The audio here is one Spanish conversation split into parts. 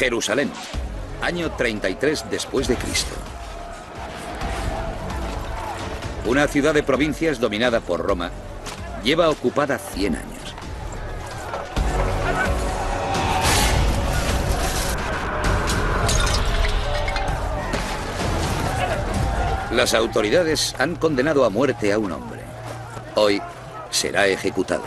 Jerusalén, año 33 después de Cristo. Una ciudad de provincias dominada por Roma lleva ocupada 100 años. Las autoridades han condenado a muerte a un hombre. Hoy será ejecutado.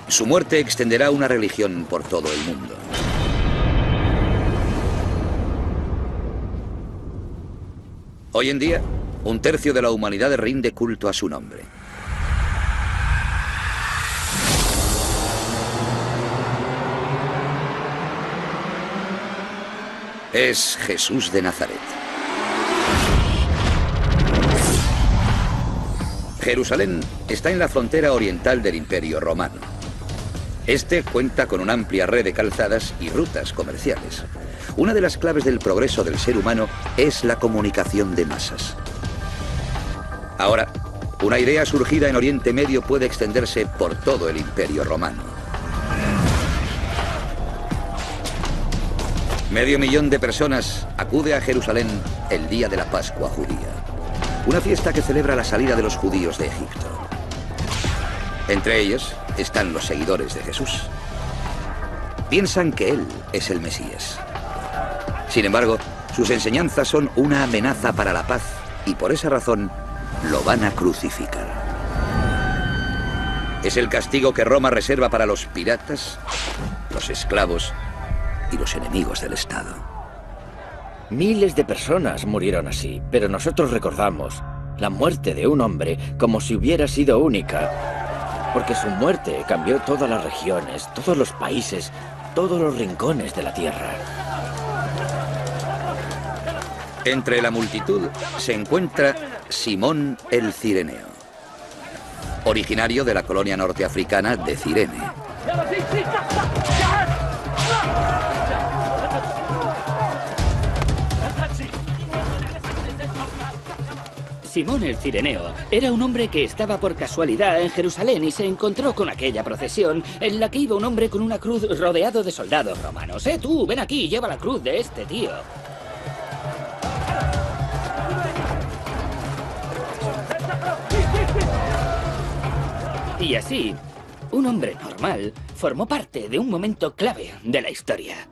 Su muerte extenderá una religión por todo el mundo. Hoy en día, un tercio de la humanidad rinde culto a su nombre. Es Jesús de Nazaret. Jerusalén está en la frontera oriental del Imperio Romano. Este cuenta con una amplia red de calzadas y rutas comerciales. Una de las claves del progreso del ser humano es la comunicación de masas. Ahora, una idea surgida en Oriente Medio puede extenderse por todo el Imperio Romano. 500.000 de personas acude a Jerusalén el día de la Pascua judía, una fiesta que celebra la salida de los judíos de Egipto. Entre ellos están los seguidores de Jesús. Piensan que Él es el Mesías. Sin embargo, sus enseñanzas son una amenaza para la paz y por esa razón lo van a crucificar. Es el castigo que Roma reserva para los piratas, los esclavos y los enemigos del Estado. Miles de personas murieron así, pero nosotros recordamos la muerte de un hombre como si hubiera sido única, porque su muerte cambió todas las regiones, todos los países, todos los rincones de la tierra. Entre la multitud se encuentra Simón el Cireneo, originario de la colonia norteafricana de Cirene. Simón el Cireneo era un hombre que estaba por casualidad en Jerusalén y se encontró con aquella procesión en la que iba un hombre con una cruz rodeado de soldados romanos. Tú, ven aquí, lleva la cruz de este tío. Y así, un hombre normal formó parte de un momento clave de la historia.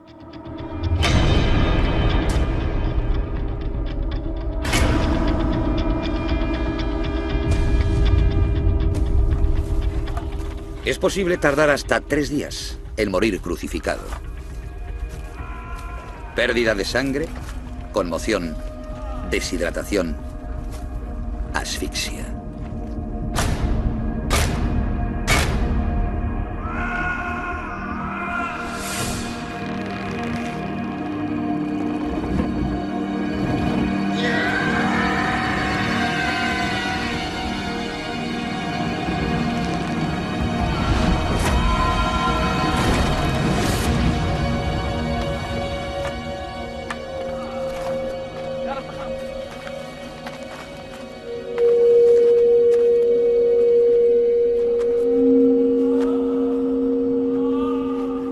Es posible tardar hasta 3 días en morir crucificado. Pérdida de sangre, conmoción, deshidratación, asfixia.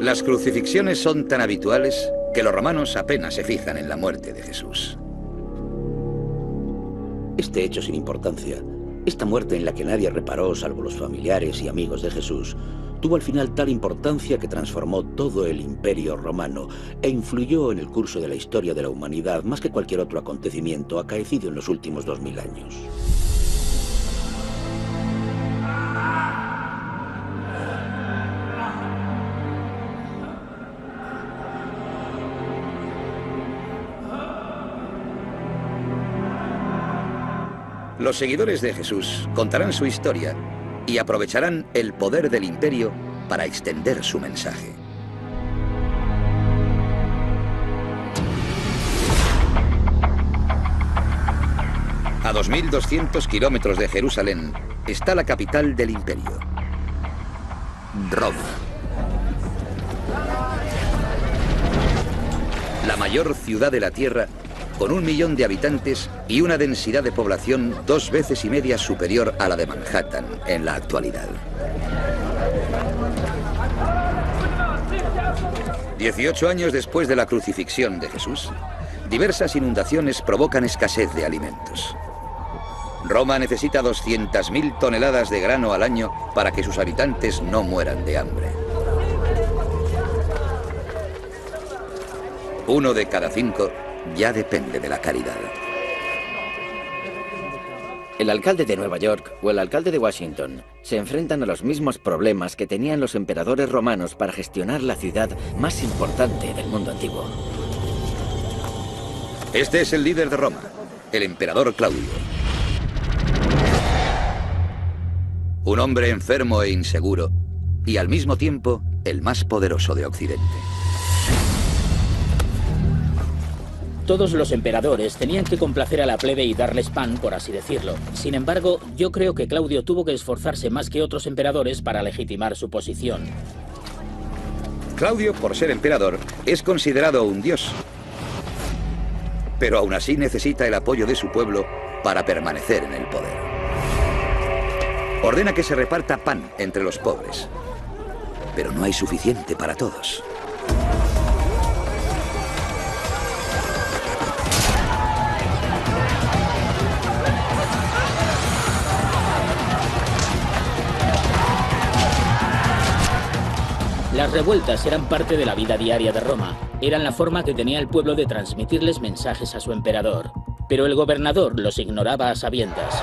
Las crucifixiones son tan habituales que los romanos apenas se fijan en la muerte de Jesús. Este hecho sin importancia, esta muerte en la que nadie reparó salvo los familiares y amigos de Jesús, tuvo al final tal importancia que transformó todo el Imperio Romano e influyó en el curso de la historia de la humanidad más que cualquier otro acontecimiento acaecido en los últimos 2000 años. Los seguidores de Jesús contarán su historia y aprovecharán el poder del imperio para extender su mensaje. A 2.200 kilómetros de Jerusalén está la capital del imperio, Roma. La mayor ciudad de la tierra, con 1 millón de habitantes y una densidad de población 2 veces y media superior a la de Manhattan en la actualidad. 18 años después de la crucifixión de Jesús, diversas inundaciones provocan escasez de alimentos. Roma necesita 200.000 toneladas de grano al año para que sus habitantes no mueran de hambre. 1 de cada 5 ya depende de la caridad. El alcalde de Nueva York o el alcalde de Washington se enfrentan a los mismos problemas que tenían los emperadores romanos para gestionar la ciudad más importante del mundo antiguo. Este es el líder de Roma, el emperador Claudio. Un hombre enfermo e inseguro, y al mismo tiempo el más poderoso de Occidente. Todos los emperadores tenían que complacer a la plebe y darles pan, por así decirlo. Sin embargo, yo creo que Claudio tuvo que esforzarse más que otros emperadores para legitimar su posición. Claudio, por ser emperador, es considerado un dios. Pero aún así necesita el apoyo de su pueblo para permanecer en el poder. Ordena que se reparta pan entre los pobres. Pero no hay suficiente para todos. Las revueltas eran parte de la vida diaria de Roma. Eran la forma que tenía el pueblo de transmitirles mensajes a su emperador. Pero el gobernador los ignoraba a sabiendas.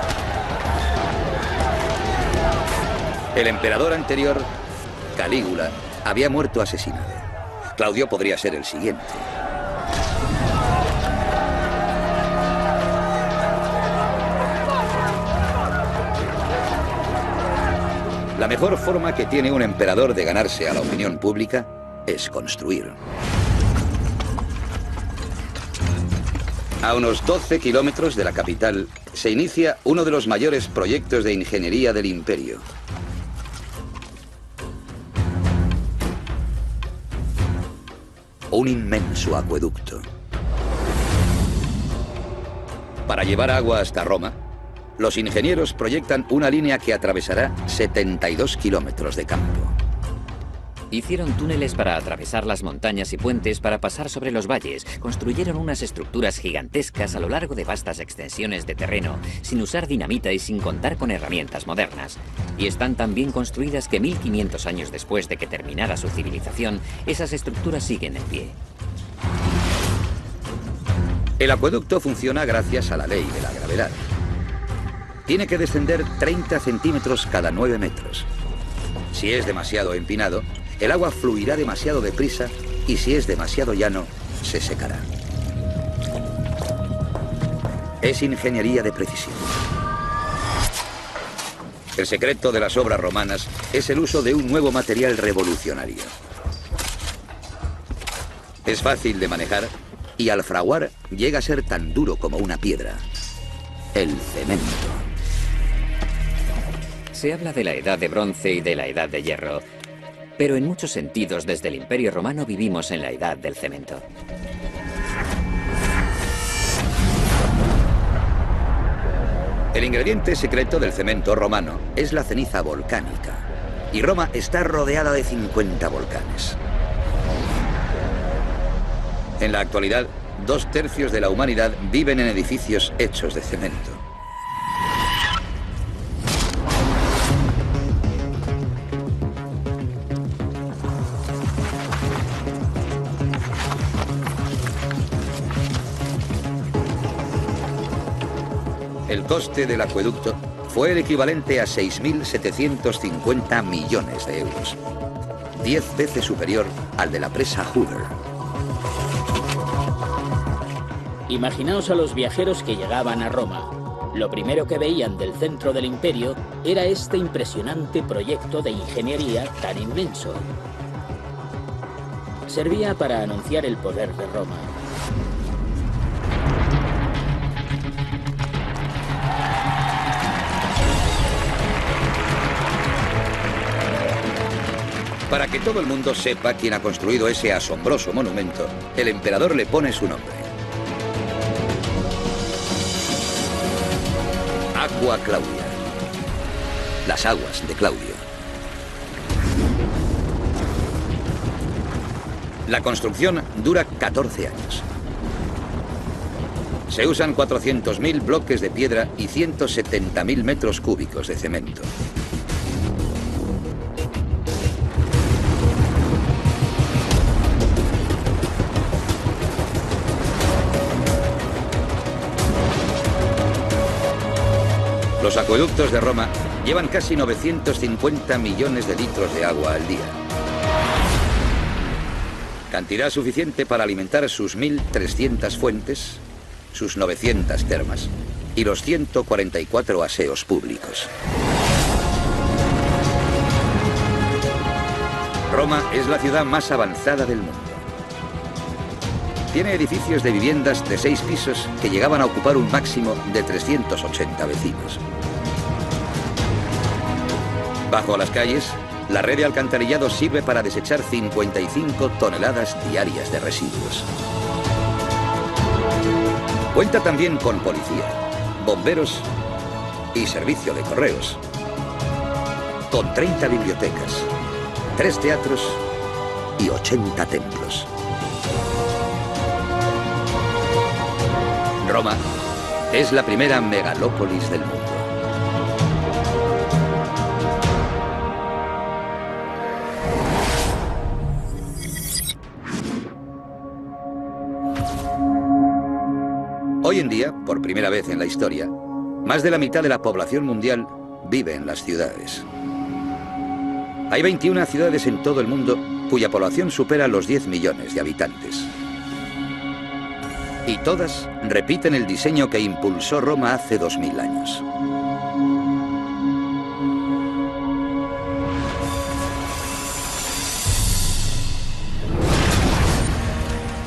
El emperador anterior, Calígula, había muerto asesinado. Claudio podría ser el siguiente. La mejor forma que tiene un emperador de ganarse a la opinión pública es construir. A unos 12 kilómetros de la capital se inicia uno de los mayores proyectos de ingeniería del imperio. Un inmenso acueducto. Para llevar agua hasta Roma, los ingenieros proyectan una línea que atravesará 72 kilómetros de campo. Hicieron túneles para atravesar las montañas y puentes para pasar sobre los valles. Construyeron unas estructuras gigantescas a lo largo de vastas extensiones de terreno, sin usar dinamita y sin contar con herramientas modernas. Y están tan bien construidas que 1500 años después de que terminara su civilización, esas estructuras siguen en pie. El acueducto funciona gracias a la ley de la gravedad. Tiene que descender 30 centímetros cada 9 metros. Si es demasiado empinado, el agua fluirá demasiado deprisa y si es demasiado llano, se secará. Es ingeniería de precisión. El secreto de las obras romanas es el uso de un nuevo material revolucionario. Es fácil de manejar y al fraguar llega a ser tan duro como una piedra. El cemento. Se habla de la edad de bronce y de la edad de hierro, pero en muchos sentidos desde el Imperio Romano vivimos en la edad del cemento. El ingrediente secreto del cemento romano es la ceniza volcánica, y Roma está rodeada de 50 volcanes. En la actualidad, 2/3 de la humanidad viven en edificios hechos de cemento. El coste del acueducto fue el equivalente a 6.750 millones de euros, 10 veces superior al de la presa Hoover. Imaginaos a los viajeros que llegaban a Roma. Lo primero que veían del centro del imperio era este impresionante proyecto de ingeniería tan inmenso. Servía para anunciar el poder de Roma. Para que todo el mundo sepa quién ha construido ese asombroso monumento, el emperador le pone su nombre. Aqua Claudia. Las aguas de Claudio. La construcción dura 14 años. Se usan 400.000 bloques de piedra y 170.000 metros cúbicos de cemento. Los acueductos de Roma llevan casi 950 millones de litros de agua al día. Cantidad suficiente para alimentar sus 1.300 fuentes, sus 900 termas y los 144 aseos públicos. Roma es la ciudad más avanzada del mundo. Tiene edificios de viviendas de 6 pisos que llegaban a ocupar un máximo de 380 vecinos. Bajo las calles, la red de alcantarillado sirve para desechar 55 toneladas diarias de residuos. Cuenta también con policía, bomberos y servicio de correos. Con 30 bibliotecas, 3 teatros y 80 templos. Roma es la primera megalópolis del mundo. Hoy en día, por primera vez en la historia, más de la mitad de la población mundial vive en las ciudades. Hay 21 ciudades en todo el mundo cuya población supera los 10 millones de habitantes. Y todas repiten el diseño que impulsó Roma hace 2000 años.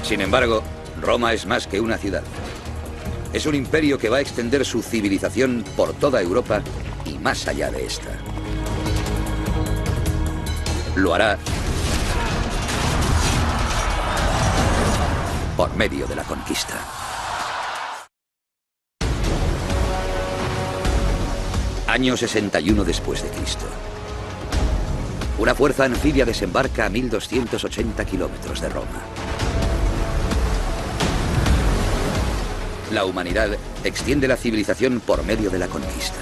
Sin embargo, Roma es más que una ciudad. Es un imperio que va a extender su civilización por toda Europa y más allá de esta. Lo hará por medio de la conquista. Año 61 después de Cristo. Una fuerza anfibia desembarca a 1280 kilómetros de Roma. La humanidad extiende la civilización por medio de la conquista.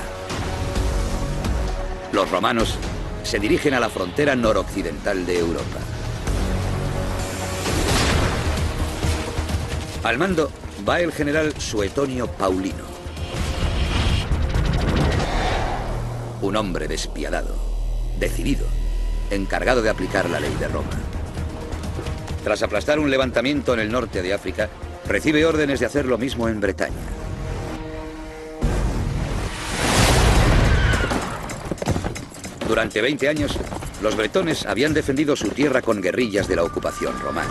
Los romanos se dirigen a la frontera noroccidental de Europa. Al mando va el general Suetonio Paulino. Un hombre despiadado, decidido, encargado de aplicar la ley de Roma. Tras aplastar un levantamiento en el norte de África, recibe órdenes de hacer lo mismo en Bretaña. Durante 20 años, los bretones habían defendido su tierra con guerrillas de la ocupación romana.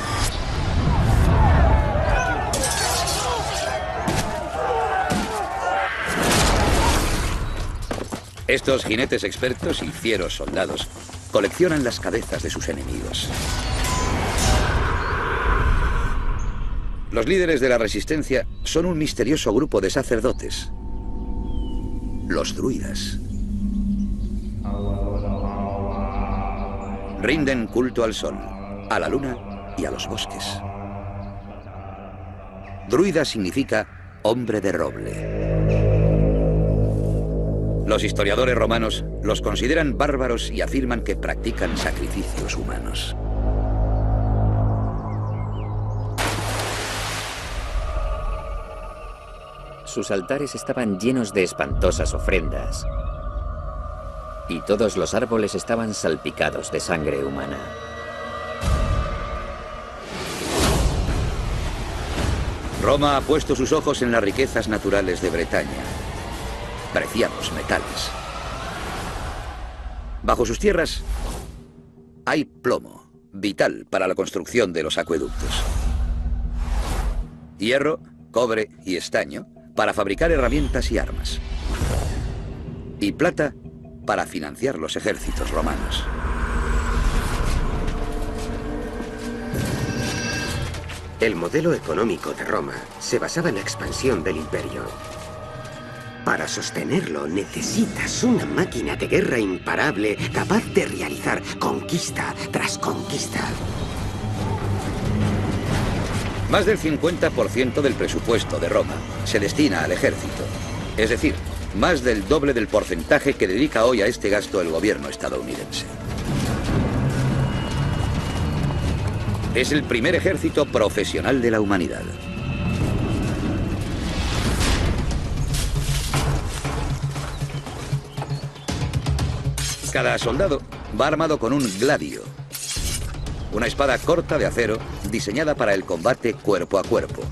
Estos jinetes expertos y fieros soldados coleccionan las cabezas de sus enemigos. Los líderes de la resistencia son un misterioso grupo de sacerdotes, los druidas. Rinden culto al sol, a la luna y a los bosques. Druida significa hombre de roble. Los historiadores romanos los consideran bárbaros y afirman que practican sacrificios humanos. Sus altares estaban llenos de espantosas ofrendas y todos los árboles estaban salpicados de sangre humana. Roma ha puesto sus ojos en las riquezas naturales de Bretaña. Preciados metales. Bajo sus tierras hay plomo, vital para la construcción de los acueductos. Hierro, cobre y estaño para fabricar herramientas y armas. Y plata para financiar los ejércitos romanos. El modelo económico de Roma se basaba en la expansión del imperio. Para sostenerlo necesitas una máquina de guerra imparable capaz de realizar conquista tras conquista. Más del 50% del presupuesto de Roma se destina al ejército. Es decir, más del doble del porcentaje que dedica hoy a este gasto el gobierno estadounidense. Es el primer ejército profesional de la humanidad. Cada soldado va armado con un gladio, una espada corta de acero diseñada para el combate cuerpo a cuerpo.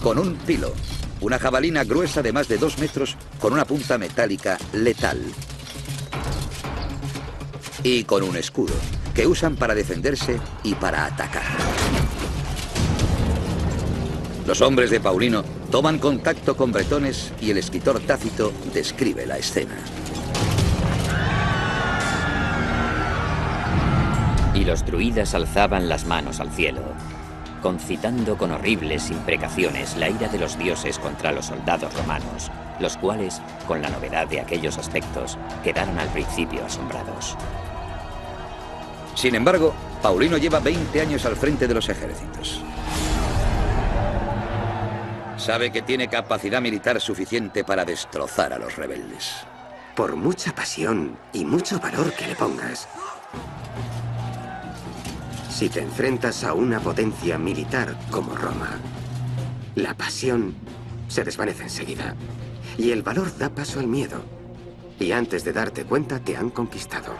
Con un pilo, una jabalina gruesa de más de 2 metros con una punta metálica letal. Y con un escudo, que usan para defenderse y para atacar. Los hombres de Paulino toman contacto con bretones y el escritor Tácito describe la escena. Y los druidas alzaban las manos al cielo, concitando con horribles imprecaciones la ira de los dioses contra los soldados romanos, los cuales, con la novedad de aquellos aspectos, quedaron al principio asombrados. Sin embargo, Paulino lleva 20 años al frente de los ejércitos. Sabe que tiene capacidad militar suficiente para destrozar a los rebeldes. Por mucha pasión y mucho valor que le pongas, si te enfrentas a una potencia militar como Roma, la pasión se desvanece enseguida y el valor da paso al miedo. Y antes de darte cuenta, te han conquistado.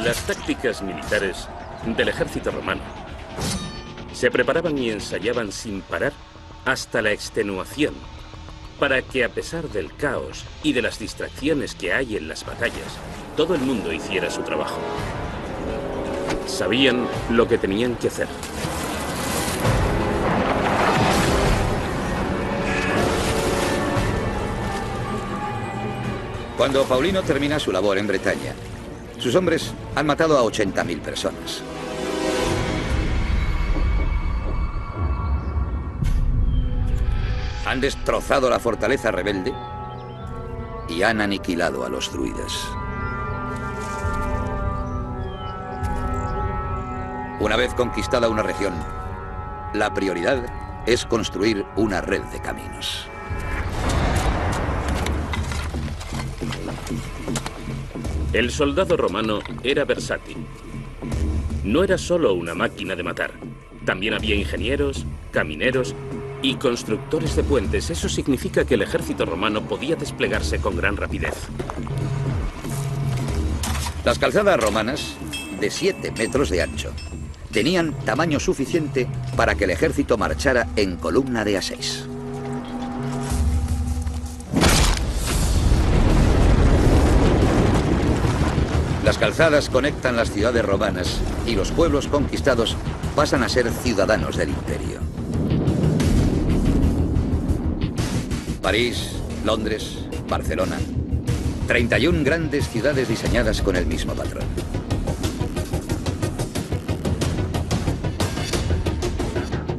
Las tácticas militares del ejército romano se preparaban y ensayaban sin parar hasta la extenuación, para que a pesar del caos y de las distracciones que hay en las batallas, todo el mundo hiciera su trabajo. Sabían lo que tenían que hacer. Cuando Paulino termina su labor en Bretaña, sus hombres han matado a 80.000 personas. Han destrozado la fortaleza rebelde y han aniquilado a los druidas. Una vez conquistada una región, la prioridad es construir una red de caminos. El soldado romano era versátil. No era solo una máquina de matar. También había ingenieros, camineros y constructores de puentes. Eso significa que el ejército romano podía desplegarse con gran rapidez. Las calzadas romanas, de 7 metros de ancho, tenían tamaño suficiente para que el ejército marchara en columna de a6. Las calzadas conectan las ciudades romanas y los pueblos conquistados pasan a ser ciudadanos del imperio. París, Londres, Barcelona. 31 grandes ciudades diseñadas con el mismo patrón.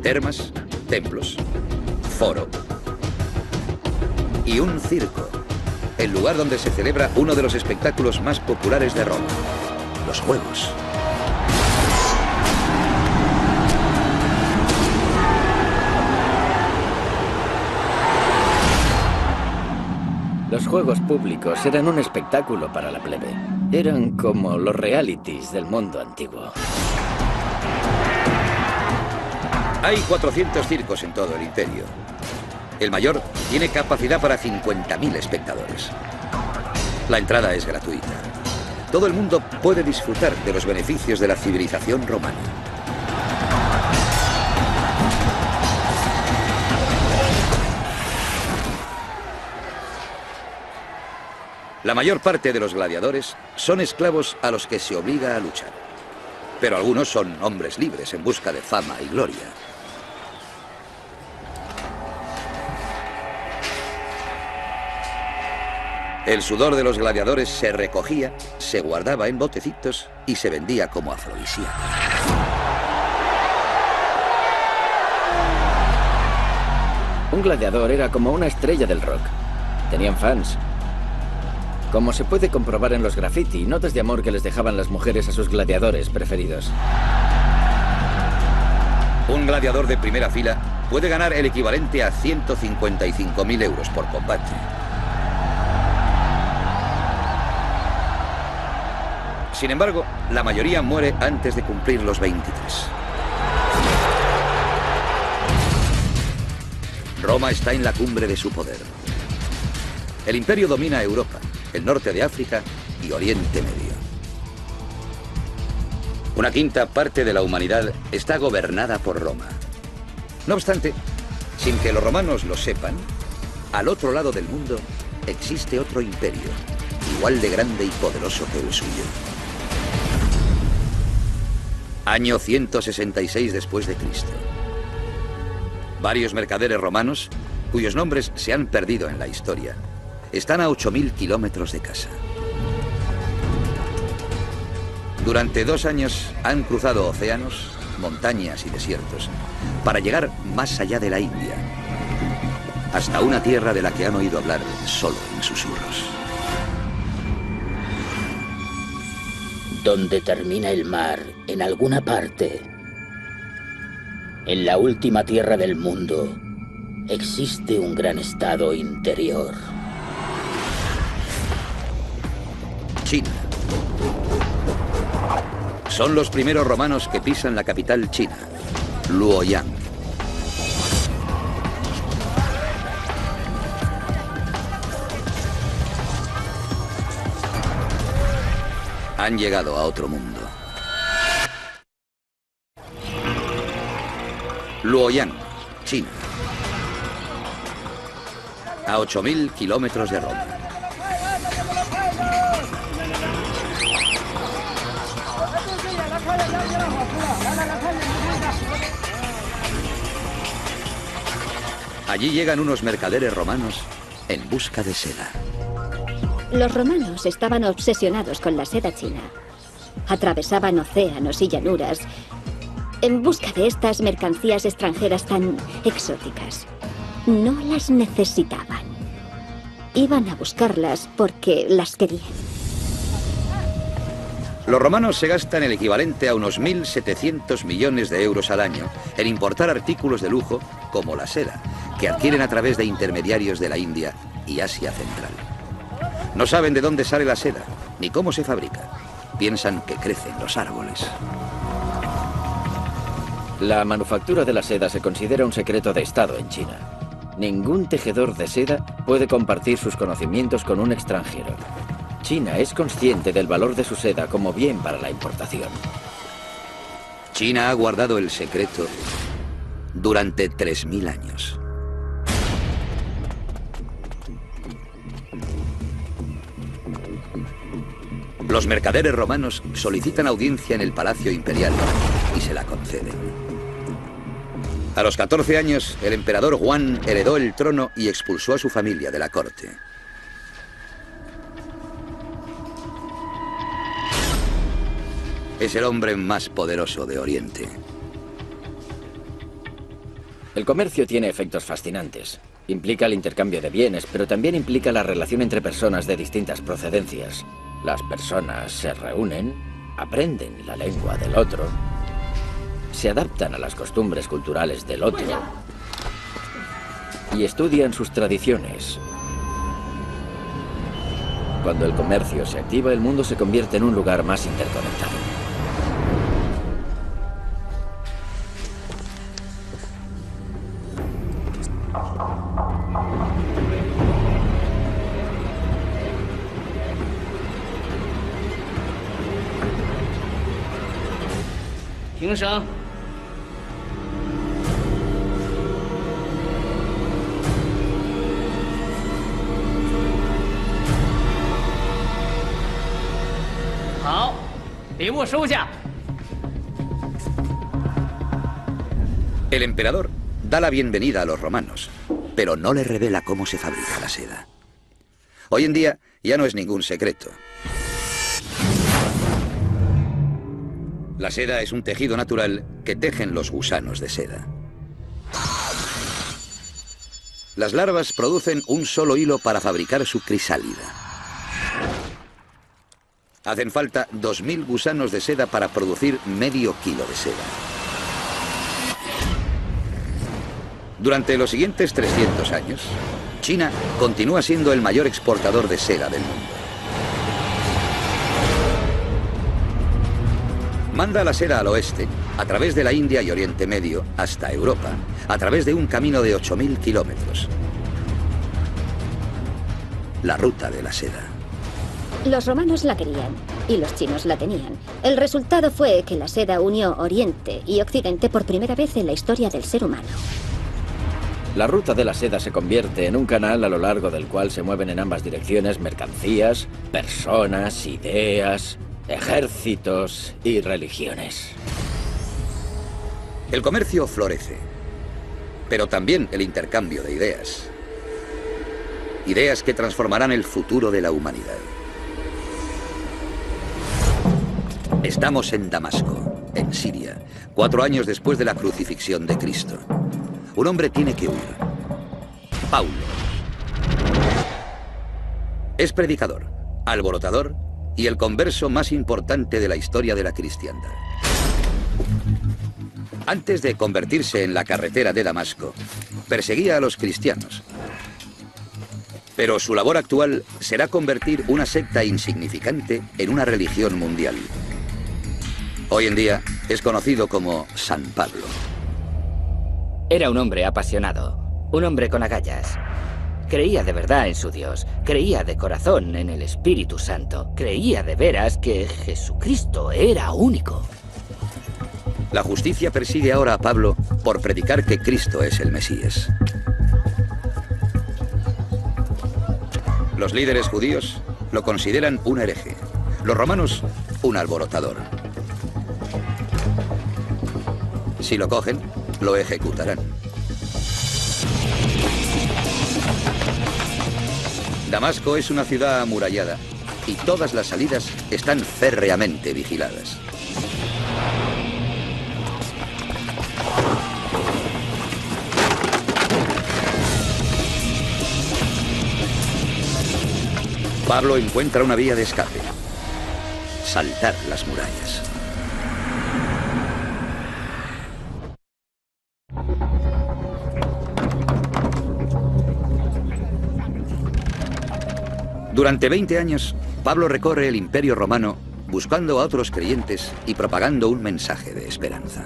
Termas, templos, foro y un circo. El lugar donde se celebra uno de los espectáculos más populares de Roma, los Juegos. Los juegos públicos eran un espectáculo para la plebe. Eran como los realities del mundo antiguo. Hay 400 circos en todo el imperio. El mayor tiene capacidad para 50.000 espectadores. La entrada es gratuita. Todo el mundo puede disfrutar de los beneficios de la civilización romana. La mayor parte de los gladiadores son esclavos a los que se obliga a luchar. Pero algunos son hombres libres en busca de fama y gloria. El sudor de los gladiadores se recogía, se guardaba en botecitos y se vendía como afrodisíaco. Un gladiador era como una estrella del rock. Tenían fans. Como se puede comprobar en los graffiti, notas de amor que les dejaban las mujeres a sus gladiadores preferidos. Un gladiador de primera fila puede ganar el equivalente a 155.000 euros por combate. Sin embargo, la mayoría muere antes de cumplir los 23. Roma está en la cumbre de su poder. El imperio domina Europa, el norte de África y Oriente Medio. Una quinta parte de la humanidad está gobernada por Roma. No obstante, sin que los romanos lo sepan, al otro lado del mundo existe otro imperio, igual de grande y poderoso que el suyo. Año 166 después de Cristo. Varios mercaderes romanos, cuyos nombres se han perdido en la historia, están a 8.000 kilómetros de casa. Durante 2 años han cruzado océanos, montañas y desiertos para llegar más allá de la India, hasta una tierra de la que han oído hablar solo en susurros. Donde termina el mar, en alguna parte, en la última tierra del mundo, existe un gran estado interior. China. Son los primeros romanos que pisan la capital china, Luoyang. Han llegado a otro mundo. Luoyang, China. A 8.000 kilómetros de Roma. Allí llegan unos mercaderes romanos en busca de seda. Los romanos estaban obsesionados con la seda china. Atravesaban océanos y llanuras en busca de estas mercancías extranjeras tan exóticas. No las necesitaban. Iban a buscarlas porque las querían. Los romanos se gastan el equivalente a unos 1.700 millones de euros al año en importar artículos de lujo como la seda, que adquieren a través de intermediarios de la India y Asia Central. No saben de dónde sale la seda, ni cómo se fabrica. Piensan que crece en los árboles. La manufactura de la seda se considera un secreto de Estado en China. Ningún tejedor de seda puede compartir sus conocimientos con un extranjero. China es consciente del valor de su seda como bien para la importación. China ha guardado el secreto durante 3.000 años. Los mercaderes romanos solicitan audiencia en el Palacio Imperial y se la conceden. A los 14 años, el emperador Juan heredó el trono y expulsó a su familia de la corte. Es el hombre más poderoso de Oriente. El comercio tiene efectos fascinantes. Implica el intercambio de bienes, pero también implica la relación entre personas de distintas procedencias. Las personas se reúnen, aprenden la lengua del otro, se adaptan a las costumbres culturales del otro y estudian sus tradiciones. Cuando el comercio se activa, el mundo se convierte en un lugar más interconectado. El emperador da la bienvenida a los romanos, pero no le revela cómo se fabrica la seda. Hoy en día ya no es ningún secreto. La seda es un tejido natural que tejen los gusanos de seda. Las larvas producen un solo hilo para fabricar su crisálida. Hacen falta 2000 gusanos de seda para producir medio kilo de seda. Durante los siguientes 300 años, China continúa siendo el mayor exportador de seda del mundo. Manda la seda al oeste, a través de la India y Oriente Medio, hasta Europa, a través de un camino de 8000 kilómetros. La ruta de la seda. Los romanos la querían y los chinos la tenían. El resultado fue que la seda unió Oriente y Occidente por primera vez en la historia del ser humano. La ruta de la seda se convierte en un canal a lo largo del cual se mueven en ambas direcciones mercancías, personas, ideas, ejércitos y religiones. El comercio florece, pero también el intercambio de ideas. Ideas que transformarán el futuro de la humanidad. Estamos en Damasco, en Siria, 4 años después de la crucifixión de Cristo. Un hombre tiene que huir. Paulo. Es predicador, alborotador y el converso más importante de la historia de la cristiandad. Antes de convertirse en la carretera de Damasco, perseguía a los cristianos. Pero su labor actual será convertir una secta insignificante en una religión mundial. Hoy en día es conocido como San Pablo. Era un hombre apasionado, un hombre con agallas. Creía de verdad en su Dios, creía de corazón en el Espíritu Santo, creía de veras que Jesucristo era único. La justicia persigue ahora a Pablo por predicar que Cristo es el Mesías. Los líderes judíos lo consideran un hereje, los romanos un alborotador. Si lo cogen, lo ejecutarán. Damasco es una ciudad amurallada y todas las salidas están férreamente vigiladas. Pablo encuentra una vía de escape: saltar las murallas. Durante 20 años, Pablo recorre el Imperio Romano buscando a otros creyentes y propagando un mensaje de esperanza.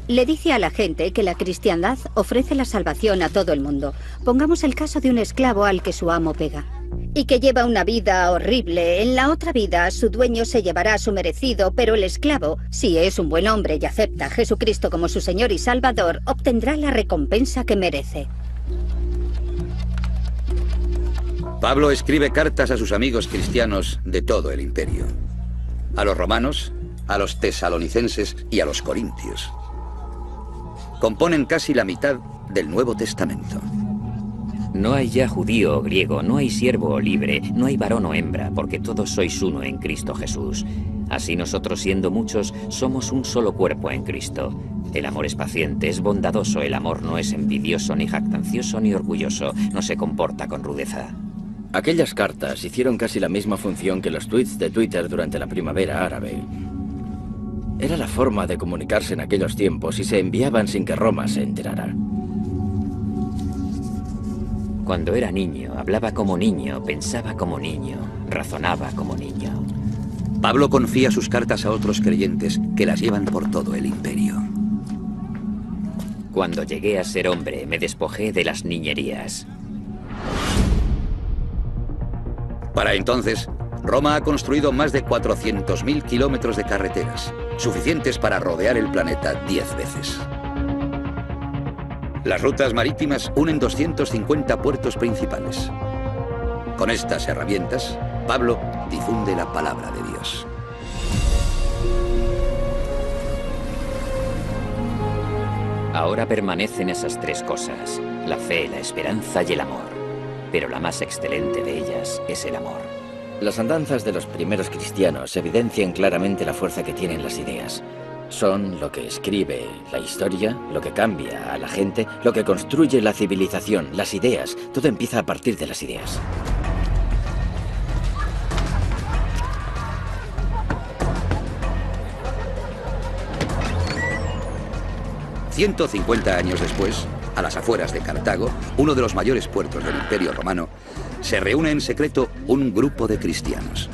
Le dice a la gente que la cristiandad ofrece la salvación a todo el mundo. Pongamos el caso de un esclavo al que su amo pega y que lleva una vida horrible. En la otra vida, su dueño se llevará su merecido, pero el esclavo, si es un buen hombre y acepta a Jesucristo como su Señor y Salvador, obtendrá la recompensa que merece. Pablo escribe cartas a sus amigos cristianos de todo el imperio. A los romanos, a los tesalonicenses y a los corintios. Componen casi la mitad del Nuevo Testamento. No hay ya judío o griego, no hay siervo o libre, no hay varón o hembra, porque todos sois uno en Cristo Jesús. Así nosotros, siendo muchos, somos un solo cuerpo en Cristo. El amor es paciente, es bondadoso, el amor no es envidioso, ni jactancioso, ni orgulloso, no se comporta con rudeza. Aquellas cartas hicieron casi la misma función que los tweets de Twitter durante la primavera árabe. Era la forma de comunicarse en aquellos tiempos y se enviaban sin que Roma se enterara. Cuando era niño, hablaba como niño, pensaba como niño, razonaba como niño. Pablo confía sus cartas a otros creyentes que las llevan por todo el imperio. Cuando llegué a ser hombre, me despojé de las niñerías. Para entonces, Roma ha construido más de 400.000 kilómetros de carreteras, suficientes para rodear el planeta 10 veces. Las rutas marítimas unen 250 puertos principales. Con estas herramientas, Pablo difunde la palabra de Dios. Ahora permanecen esas 3 cosas: la fe, la esperanza y el amor. Pero la más excelente de ellas es el amor. Las andanzas de los primeros cristianos evidencian claramente la fuerza que tienen las ideas. Son lo que escribe la historia, lo que cambia a la gente, lo que construye la civilización, las ideas. Todo empieza a partir de las ideas. «150 años después, a las afueras de Cartago, uno de los mayores puertos del Imperio Romano, se reúne en secreto un grupo de cristianos.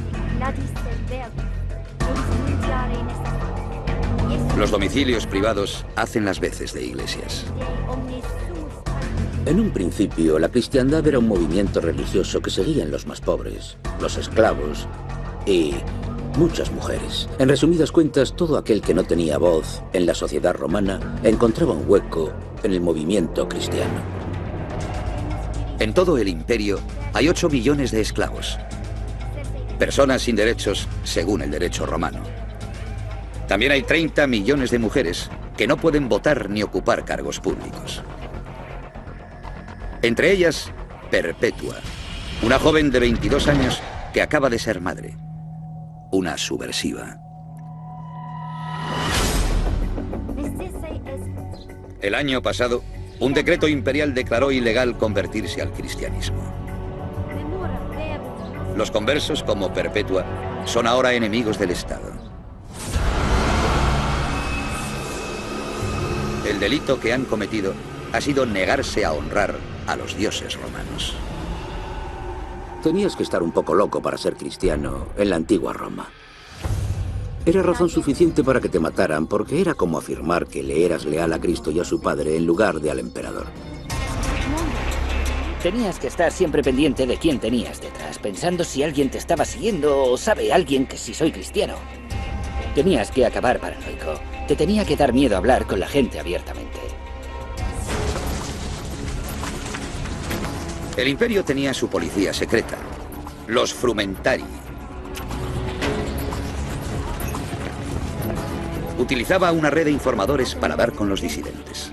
Los domicilios privados hacen las veces de iglesias. En un principio, la cristiandad era un movimiento religioso que seguían los más pobres, los esclavos y muchas mujeres. En resumidas cuentas, todo aquel que no tenía voz en la sociedad romana encontraba un hueco en el movimiento cristiano. En todo el imperio hay 8 millones de esclavos. Personas sin derechos según el derecho romano. También hay 30 millones de mujeres que no pueden votar ni ocupar cargos públicos. Entre ellas, Perpetua, una joven de 22 años que acaba de ser madre. Una subversiva. El año pasado, un decreto imperial declaró ilegal convertirse al cristianismo. Los conversos, como Perpetua, son ahora enemigos del Estado. El delito que han cometido ha sido negarse a honrar a los dioses romanos. Tenías que estar un poco loco para ser cristiano en la antigua Roma. Era razón suficiente para que te mataran, porque era como afirmar que le eras leal a Cristo y a su padre en lugar de al emperador. Tenías que estar siempre pendiente de quién tenías detrás, pensando si alguien te estaba siguiendo o sabe alguien que sí soy cristiano. Tenías que acabar paranoico. Te tenía que dar miedo hablar con la gente abiertamente. El imperio tenía su policía secreta, los Frumentari. Utilizaba una red de informadores para dar con los disidentes.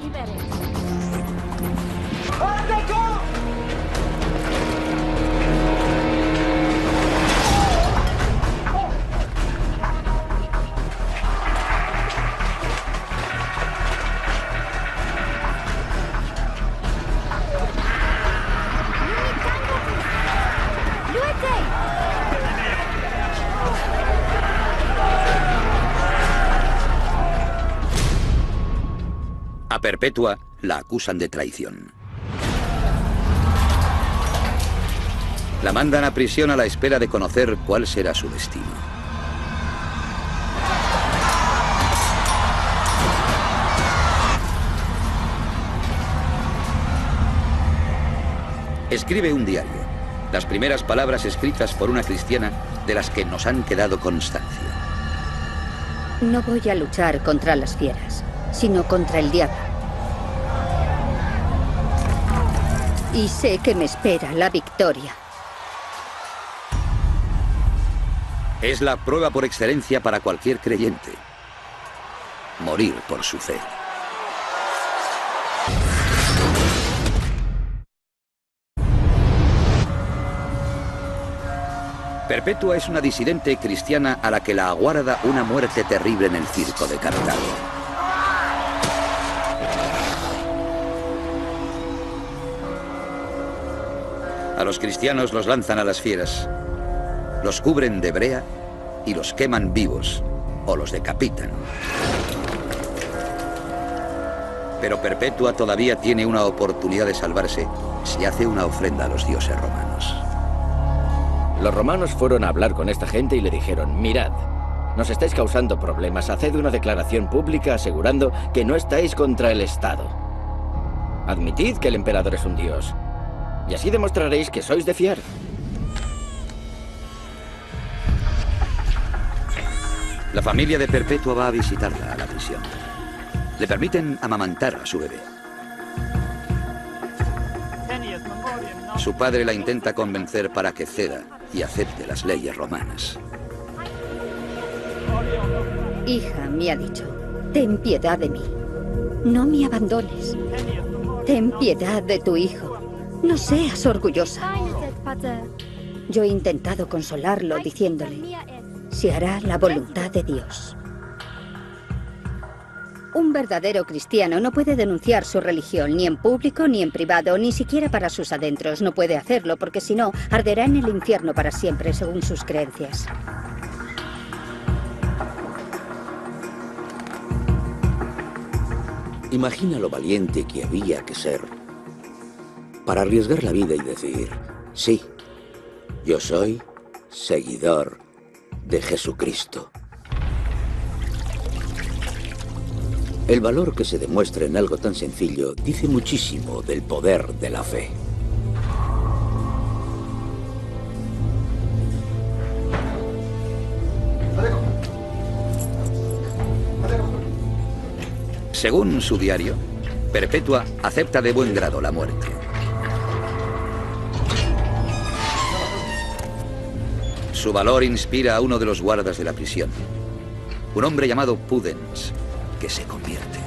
A Perpetua la acusan de traición. La mandan a prisión a la espera de conocer cuál será su destino. Escribe un diario, las primeras palabras escritas por una cristiana de las que nos han quedado constancia. No voy a luchar contra las fieras, sino contra el diablo. Y sé que me espera la victoria. Es la prueba por excelencia para cualquier creyente. Morir por su fe. Perpetua es una disidente cristiana a la que la aguarda una muerte terrible en el circo de Cartago. A los cristianos los lanzan a las fieras, los cubren de brea y los queman vivos o los decapitan. Pero Perpetua todavía tiene una oportunidad de salvarse si hace una ofrenda a los dioses romanos. Los romanos fueron a hablar con esta gente y le dijeron: mirad, nos estáis causando problemas, haced una declaración pública asegurando que no estáis contra el Estado. Admitid que el emperador es un dios, y así demostraréis que sois de fiar. La familia de Perpetua va a visitarla a la prisión. Le permiten amamantar a su bebé. Su padre la intenta convencer para que ceda y acepte las leyes romanas. Hija, me ha dicho, ten piedad de mí. No me abandones. Ten piedad de tu hijo. No seas orgullosa. Yo he intentado consolarlo diciéndole, se hará la voluntad de Dios. Un verdadero cristiano no puede denunciar su religión, ni en público ni en privado, ni siquiera para sus adentros. No puede hacerlo porque si no, arderá en el infierno para siempre, según sus creencias. Imagina lo valiente que había que ser para arriesgar la vida y decir, sí, yo soy seguidor de Jesucristo. El valor que se demuestra en algo tan sencillo dice muchísimo del poder de la fe. Según su diario, Perpetua acepta de buen grado la muerte. Su valor inspira a uno de los guardas de la prisión, un hombre llamado Pudens, que se convierte.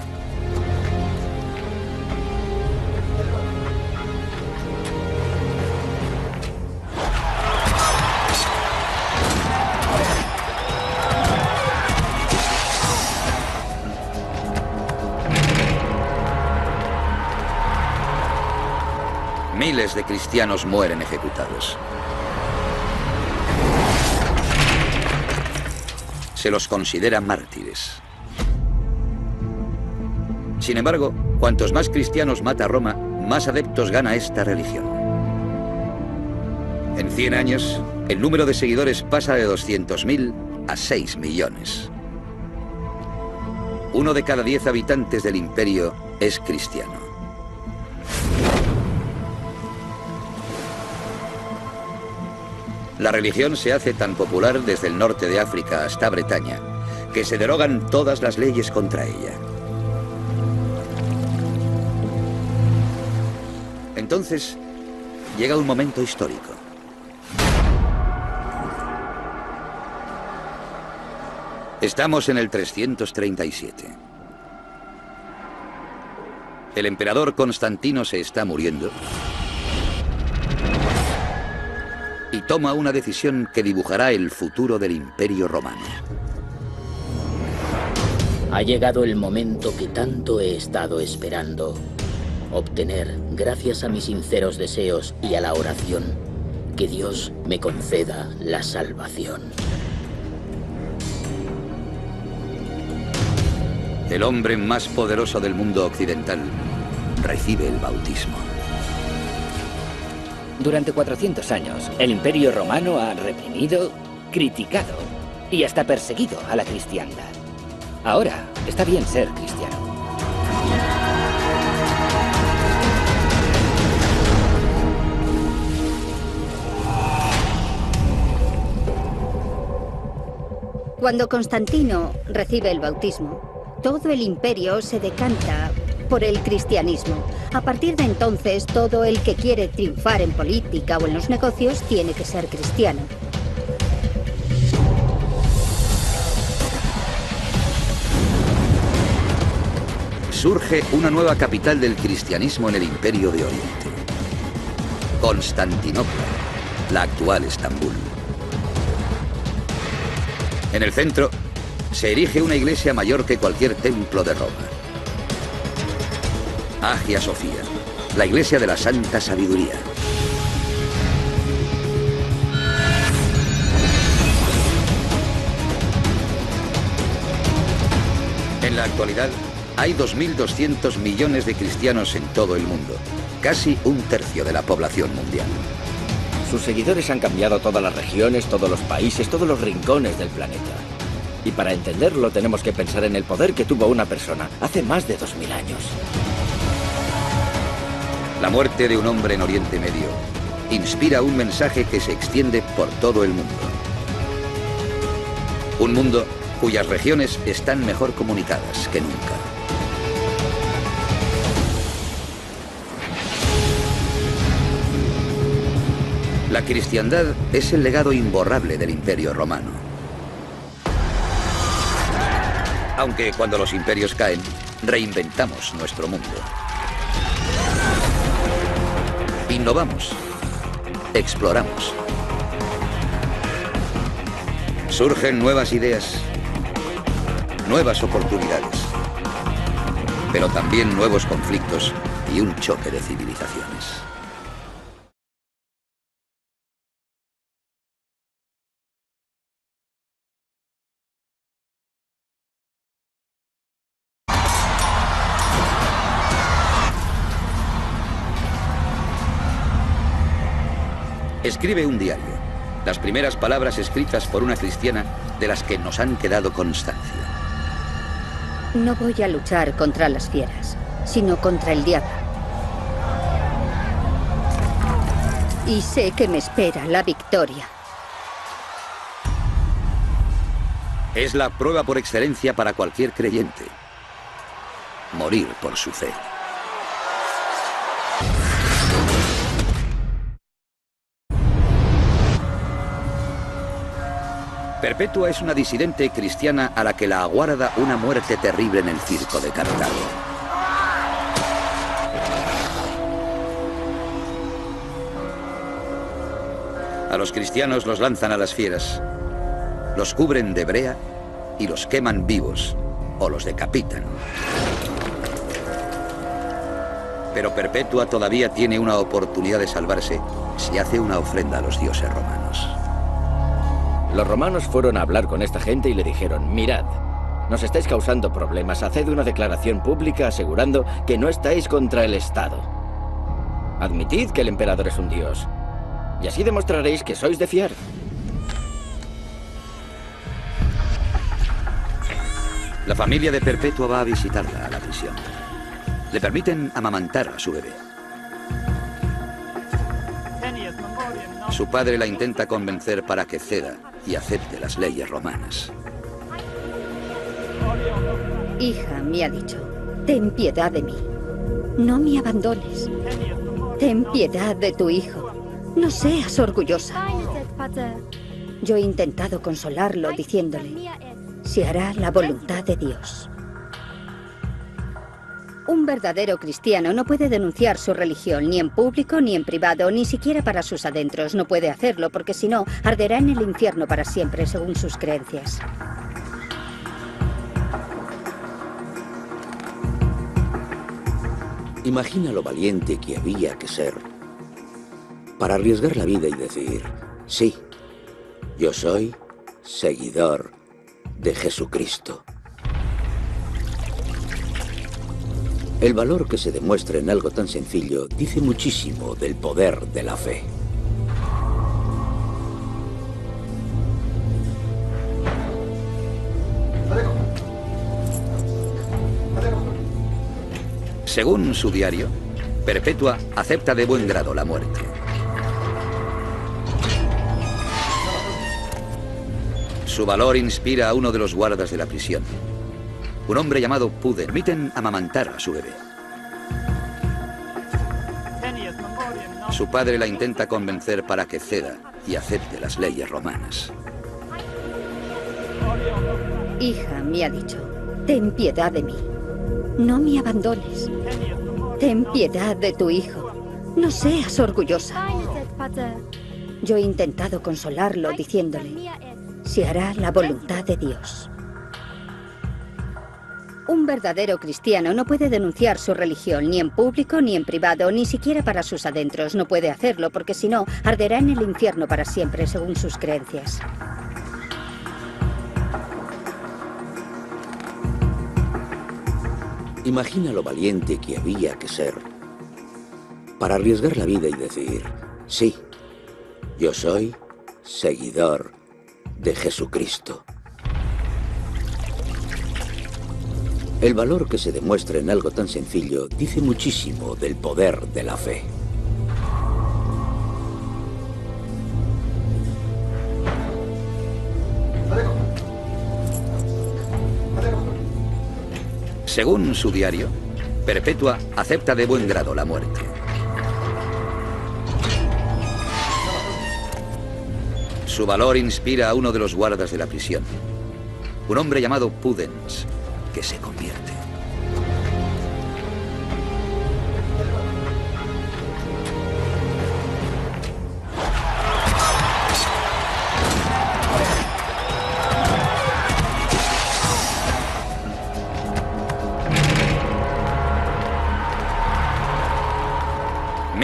Miles de cristianos mueren ejecutados. Se los considera mártires. Sin embargo, cuantos más cristianos mata Roma, más adeptos gana esta religión. En 100 años, el número de seguidores pasa de 200.000 a 6 millones. 1 de cada 10 habitantes del imperio es cristiano. La religión se hace tan popular desde el norte de África hasta Bretaña, que se derogan todas las leyes contra ella. Entonces, llega un momento histórico. Estamos en el 337. El emperador Constantino se está muriendo y toma una decisión que dibujará el futuro del Imperio Romano. Ha llegado el momento que tanto he estado esperando. Obtener, gracias a mis sinceros deseos y a la oración, que Dios me conceda la salvación. El hombre más poderoso del mundo occidental recibe el bautismo. Durante 400 años, el Imperio Romano ha reprimido, criticado y hasta perseguido a la cristiandad. Ahora está bien ser cristiano. Cuando Constantino recibe el bautismo, todo el imperio se decanta por el cristianismo. A partir de entonces, todo el que quiere triunfar en política o en los negocios tiene que ser cristiano. Surge una nueva capital del cristianismo en el Imperio de Oriente. Constantinopla, la actual Estambul. En el centro se erige una iglesia mayor que cualquier templo de Roma. Hagia Sofía, la iglesia de la Santa Sabiduría. En la actualidad, hay 2.200 millones de cristianos en todo el mundo, casi un tercio de la población mundial. Sus seguidores han cambiado todas las regiones, todos los países, todos los rincones del planeta. Y para entenderlo tenemos que pensar en el poder que tuvo una persona hace más de 2000 años. La muerte de un hombre en Oriente Medio inspira un mensaje que se extiende por todo el mundo. Un mundo cuyas regiones están mejor comunicadas que nunca. La cristiandad es el legado imborrable del Imperio Romano. Aunque cuando los imperios caen, reinventamos nuestro mundo. Innovamos, exploramos. Surgen nuevas ideas, nuevas oportunidades. pero también nuevos conflictos y un choque de civilizaciones. Escribe un diario, las primeras palabras escritas por una cristiana de las que nos han quedado constancia. No voy a luchar contra las fieras, sino contra el diablo. Y sé que me espera la victoria. Es la prueba por excelencia para cualquier creyente. Morir por su fe. Perpetua es una disidente cristiana a la que la aguarda una muerte terrible en el circo de Cartago. A los cristianos los lanzan a las fieras, los cubren de brea y los queman vivos o los decapitan. Pero Perpetua todavía tiene una oportunidad de salvarse si hace una ofrenda a los dioses romanos. Los romanos fueron a hablar con esta gente y le dijeron: mirad, nos estáis causando problemas, haced una declaración pública asegurando que no estáis contra el Estado. Admitid que el emperador es un dios, y así demostraréis que sois de fiar. La familia de Perpetua va a visitarla a la prisión. Le permiten amamantar a su bebé. Su padre la intenta convencer para que ceda y acepte las leyes romanas. Hija, me ha dicho, ten piedad de mí. No me abandones. Ten piedad de tu hijo. No seas orgullosa. Yo he intentado consolarlo diciéndole, se hará la voluntad de Dios. Un verdadero cristiano no puede denunciar su religión ni en público ni en privado, ni siquiera para sus adentros. No puede hacerlo porque si no, arderá en el infierno para siempre, según sus creencias. Imagina lo valiente que había que ser para arriesgar la vida y decir, sí, yo soy seguidor de Jesucristo. El valor que se demuestra en algo tan sencillo dice muchísimo del poder de la fe. Según su diario, Perpetua acepta de buen grado la muerte. Su valor inspira a uno de los guardas de la prisión, un hombre llamado Puden. Permiten amamantar a su bebé. Su padre la intenta convencer para que ceda y acepte las leyes romanas. Hija, me ha dicho, ten piedad de mí. No me abandones. Ten piedad de tu hijo. No seas orgullosa. Yo he intentado consolarlo diciéndole, se hará la voluntad de Dios. Un verdadero cristiano no puede denunciar su religión ni en público ni en privado, ni siquiera para sus adentros. No puede hacerlo porque si no, arderá en el infierno para siempre, según sus creencias. Imagina lo valiente que había que ser para arriesgar la vida y decir, sí, yo soy seguidor de Jesucristo. El valor que se demuestra en algo tan sencillo dice muchísimo del poder de la fe. Según su diario, Perpetua acepta de buen grado la muerte. Su valor inspira a uno de los guardas de la prisión, un hombre llamado Pudens, que se convierte.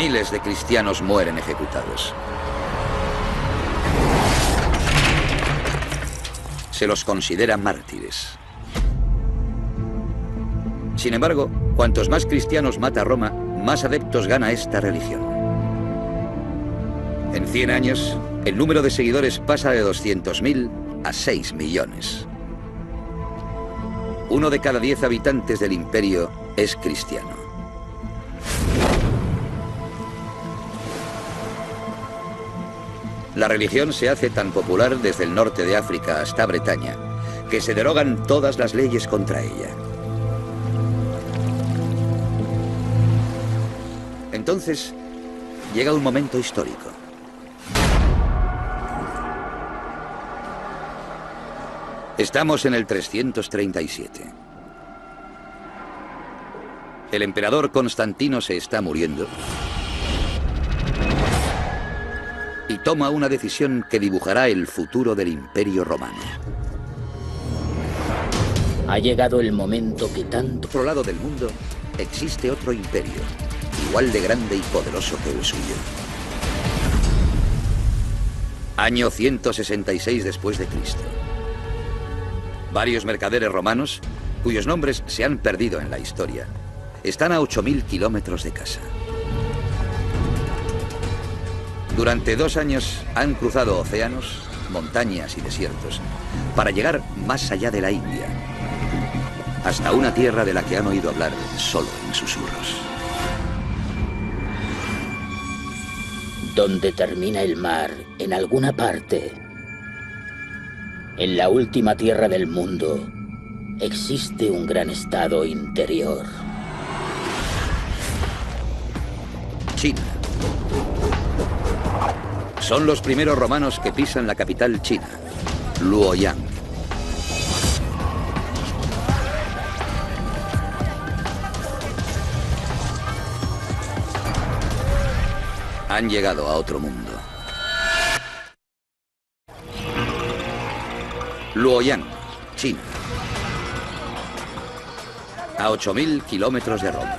Miles de cristianos mueren ejecutados. Se los considera mártires. Sin embargo, cuantos más cristianos mata Roma, más adeptos gana esta religión. En 100 años, el número de seguidores pasa de 200.000 a 6 millones. 1 de cada 10 habitantes del imperio es cristiano. La religión se hace tan popular desde el norte de África hasta Bretaña, que se derogan todas las leyes contra ella. Entonces, llega un momento histórico. Estamos en el 337. El emperador Constantino se está muriendo y toma una decisión que dibujará el futuro del Imperio Romano. Ha llegado el momento que tanto... Por otro lado del mundo existe otro imperio, igual de grande y poderoso que el suyo. Año 166 después de Cristo. Varios mercaderes romanos, cuyos nombres se han perdido en la historia, están a 8.000 kilómetros de casa. Durante 2 años han cruzado océanos, montañas y desiertos para llegar más allá de la India, hasta una tierra de la que han oído hablar solo en susurros. Donde termina el mar, en alguna parte, en la última tierra del mundo, existe un gran estado interior. China. Son los primeros romanos que pisan la capital china, Luoyang. Han llegado a otro mundo. Luoyang, China. A 8.000 kilómetros de Roma.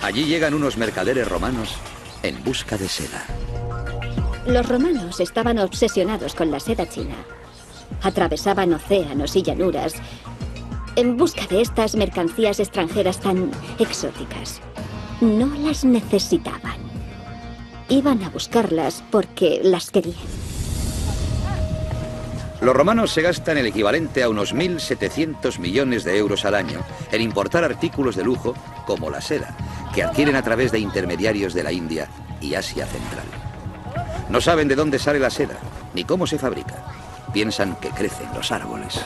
Allí llegan unos mercaderes romanos en busca de seda. Los romanos estaban obsesionados con la seda china. Atravesaban océanos y llanuras en busca de estas mercancías extranjeras tan exóticas. No las necesitaban. Iban a buscarlas porque las querían. Los romanos se gastan el equivalente a unos 1.700 millones de euros al año en importar artículos de lujo como la seda, que adquieren a través de intermediarios de la India y Asia Central. No saben de dónde sale la seda, ni cómo se fabrica. Piensan que crece en los árboles.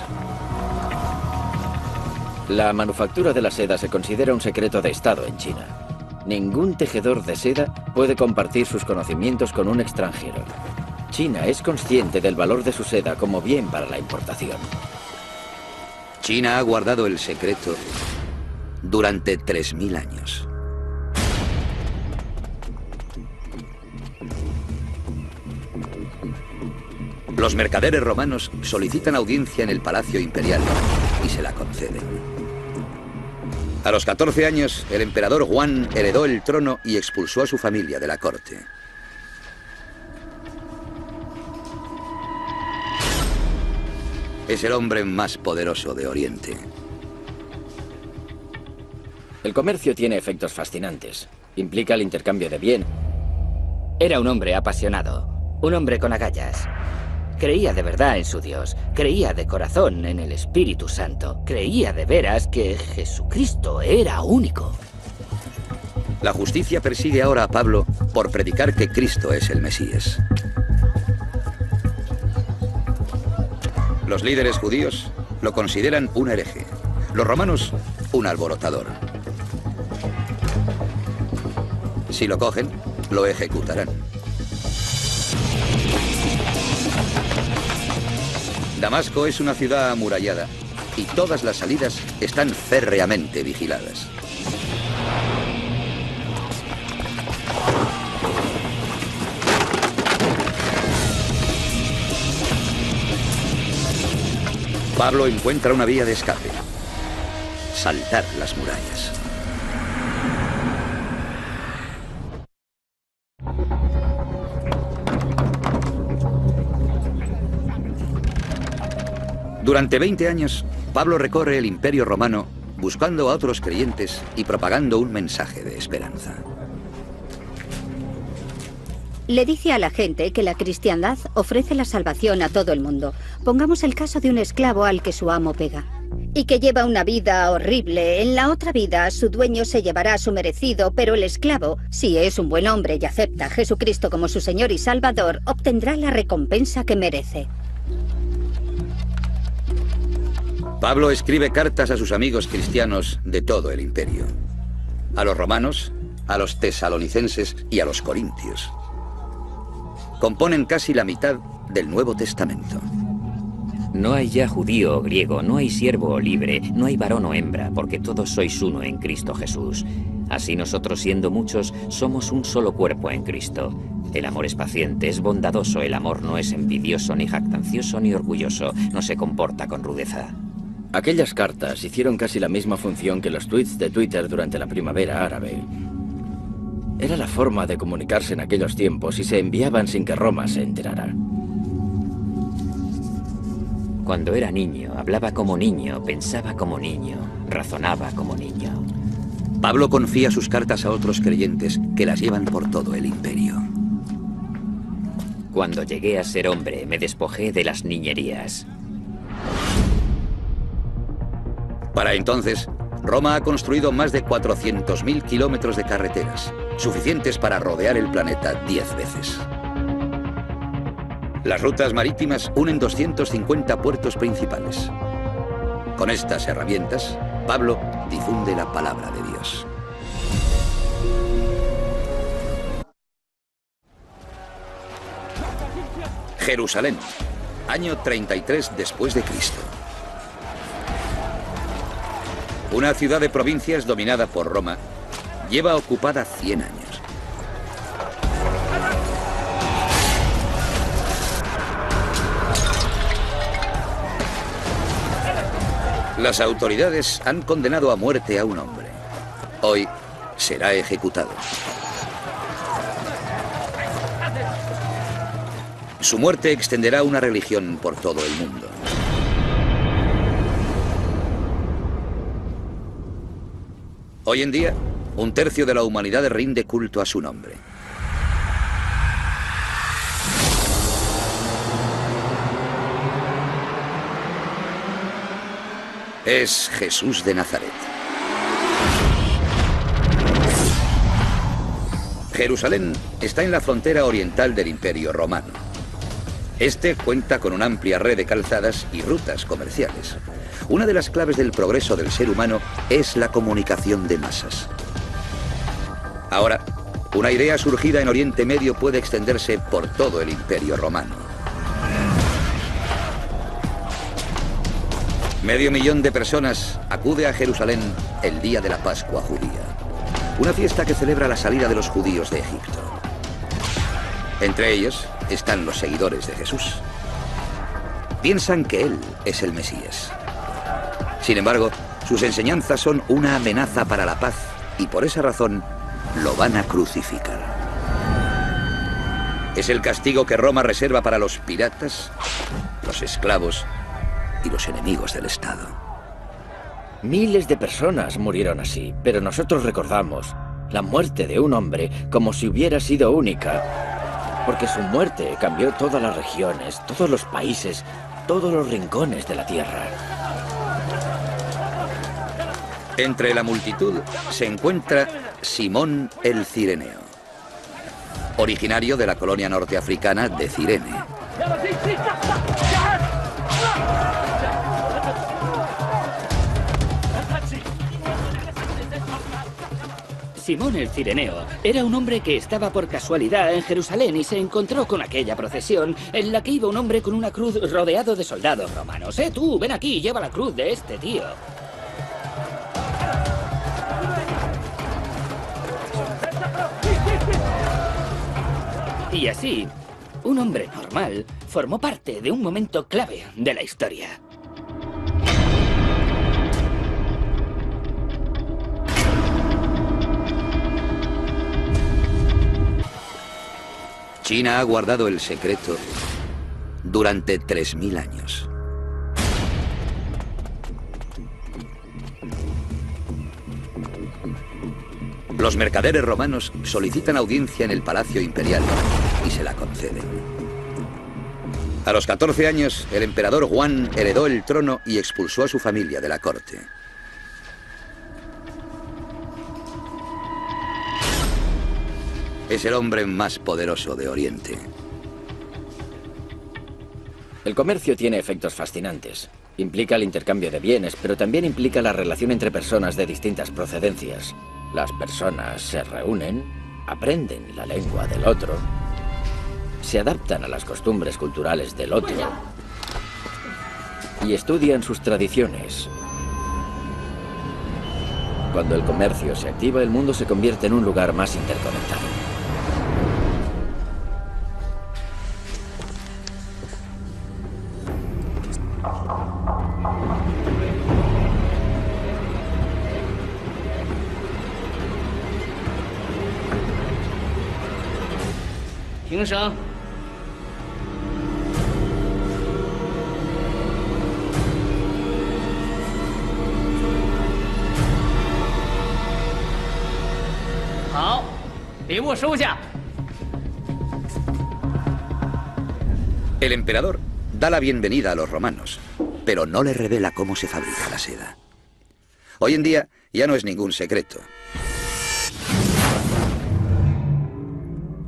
La manufactura de la seda se considera un secreto de Estado en China. Ningún tejedor de seda puede compartir sus conocimientos con un extranjero. China es consciente del valor de su seda como bien para la importación. China ha guardado el secreto durante 3.000 años. Los mercaderes romanos solicitan audiencia en el Palacio Imperial y se la conceden. A los 14 años, el emperador Juan heredó el trono y expulsó a su familia de la corte. Es el hombre más poderoso de Oriente. El comercio tiene efectos fascinantes. Implica el intercambio de bien. Era un hombre apasionado, un hombre con agallas. Creía de verdad en su Dios, creía de corazón en el Espíritu Santo, creía de veras que Jesucristo era único. La justicia persigue ahora a Pablo por predicar que Cristo es el Mesías. Los líderes judíos lo consideran un hereje, los romanos un alborotador. Si lo cogen, lo ejecutarán. Damasco es una ciudad amurallada y todas las salidas están férreamente vigiladas. Pablo encuentra una vía de escape: saltar las murallas. Durante 20 años, Pablo recorre el Imperio Romano buscando a otros creyentes y propagando un mensaje de esperanza. Le dice a la gente que la cristiandad ofrece la salvación a todo el mundo. Pongamos el caso de un esclavo al que su amo pega y que lleva una vida horrible. En la otra vida, su dueño se llevará su merecido, pero el esclavo, si es un buen hombre y acepta a Jesucristo como su Señor y Salvador, obtendrá la recompensa que merece. Pablo escribe cartas a sus amigos cristianos de todo el imperio. A los romanos, a los tesalonicenses y a los corintios. Componen casi la mitad del Nuevo Testamento. No hay ya judío o griego, no hay siervo o libre, no hay varón o hembra, porque todos sois uno en Cristo Jesús. Así nosotros, siendo muchos, somos un solo cuerpo en Cristo. El amor es paciente, es bondadoso, el amor no es envidioso, ni jactancioso, ni orgulloso, no se comporta con rudeza. Aquellas cartas hicieron casi la misma función que los tweets de Twitter durante la primavera árabe. Era la forma de comunicarse en aquellos tiempos y se enviaban sin que Roma se enterara. Cuando era niño, hablaba como niño, pensaba como niño, razonaba como niño. Pablo confía sus cartas a otros creyentes que las llevan por todo el imperio. Cuando llegué a ser hombre, me despojé de las niñerías. Para entonces, Roma ha construido más de 400.000 kilómetros de carreteras, suficientes para rodear el planeta 10 veces. Las rutas marítimas unen 250 puertos principales. Con estas herramientas, Pablo difunde la palabra de Dios. Jerusalén, año 33 después de Cristo. Una ciudad de provincias dominada por Roma lleva ocupada 100 años. Las autoridades han condenado a muerte a un hombre. Hoy será ejecutado. Su muerte extenderá una religión por todo el mundo. Hoy en día, un tercio de la humanidad rinde culto a su nombre. Es Jesús de Nazaret. Jerusalén está en la frontera oriental del Imperio Romano. Este cuenta con una amplia red de calzadas y rutas comerciales. Una de las claves del progreso del ser humano es la comunicación de masas. Ahora, una idea surgida en Oriente Medio puede extenderse por todo el Imperio Romano. 500.000 de personas acude a Jerusalén el día de la Pascua judía, una fiesta que celebra la salida de los judíos de Egipto. Entre ellos están los seguidores de Jesús. Piensan que Él es el Mesías. Sin embargo, sus enseñanzas son una amenaza para la paz y por esa razón lo van a crucificar. Es el castigo que Roma reserva para los piratas, los esclavos y los enemigos del Estado. Miles de personas murieron así, pero nosotros recordamos la muerte de un hombre como si hubiera sido única, porque su muerte cambió todas las regiones, todos los países, todos los rincones de la tierra. Entre la multitud se encuentra Simón el Cireneo, originario de la colonia norteafricana de Cirene. Simón el Cireneo era un hombre que estaba por casualidad en Jerusalén y se encontró con aquella procesión en la que iba un hombre con una cruz rodeado de soldados romanos. Tú, ven aquí, lleva la cruz de este tío. Y así, un hombre normal formó parte de un momento clave de la historia. China ha guardado el secreto durante 3000 años. Los mercaderes romanos solicitan audiencia en el Palacio Imperial y se la conceden. A los 14 años, el emperador Juan heredó el trono y expulsó a su familia de la corte. Es el hombre más poderoso de Oriente. El comercio tiene efectos fascinantes. Implica el intercambio de bienes, pero también implica la relación entre personas de distintas procedencias. Las personas se reúnen, aprenden la lengua del otro, se adaptan a las costumbres culturales del otro y estudian sus tradiciones. Cuando el comercio se activa, el mundo se convierte en un lugar más interconectado. El emperador da la bienvenida a los romanos, pero no le revela cómo se fabrica la seda. Hoy en día ya no es ningún secreto.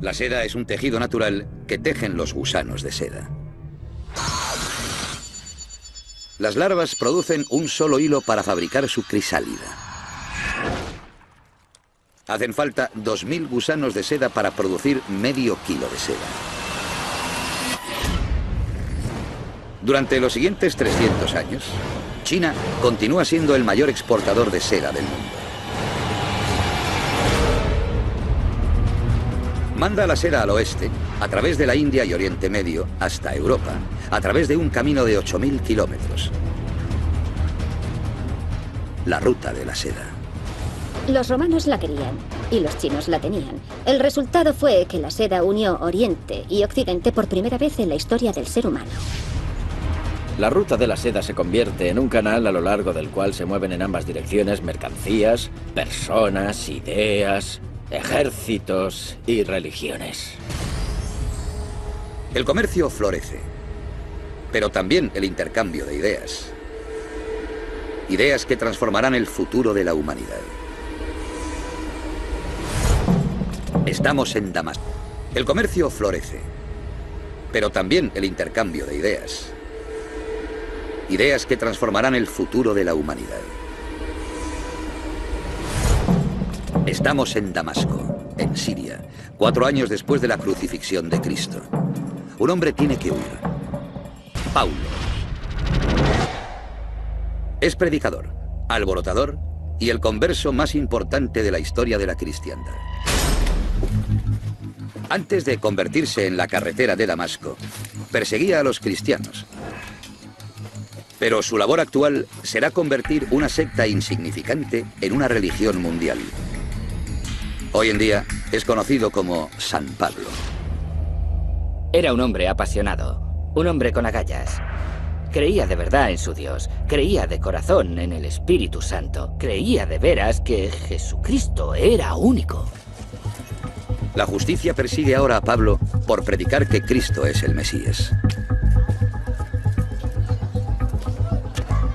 La seda es un tejido natural que tejen los gusanos de seda. Las larvas producen un solo hilo para fabricar su crisálida. Hacen falta 2000 gusanos de seda para producir medio kilo de seda. Durante los siguientes 300 años, China continúa siendo el mayor exportador de seda del mundo. Manda la seda al oeste, a través de la India y Oriente Medio, hasta Europa, a través de un camino de 8000 kilómetros. La ruta de la seda. Los romanos la querían y los chinos la tenían. El resultado fue que la seda unió Oriente y Occidente por primera vez en la historia del ser humano. La ruta de la seda se convierte en un canal a lo largo del cual se mueven en ambas direcciones mercancías, personas, ideas, ejércitos y religiones. El comercio florece, pero también el intercambio de ideas. Ideas que transformarán el futuro de la humanidad. Estamos en Damasco. El comercio florece, pero también el intercambio de ideas. Ideas que transformarán el futuro de la humanidad. Estamos en Damasco, en Siria, 4 años después de la crucifixión de Cristo. Un hombre tiene que huir. Paulo. Es predicador, alborotador y el converso más importante de la historia de la cristiandad. Antes de convertirse en la carretera de Damasco, perseguía a los cristianos. Pero su labor actual será convertir una secta insignificante en una religión mundial. Hoy en día es conocido como San Pablo. Era un hombre apasionado, un hombre con agallas. Creía de verdad en su Dios, creía de corazón en el Espíritu Santo, creía de veras que Jesucristo era único. La justicia persigue ahora a Pablo por predicar que Cristo es el Mesías.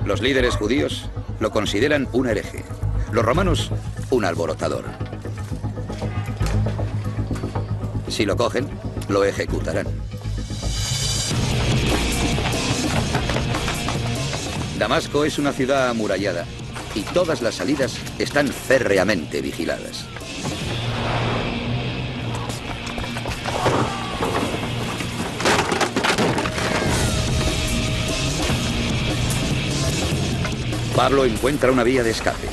Los líderes judíos lo consideran un hereje, los romanos un alborotador. Si lo cogen, lo ejecutarán. Damasco es una ciudad amurallada y todas las salidas están férreamente vigiladas. Pablo encuentra una vía de escape: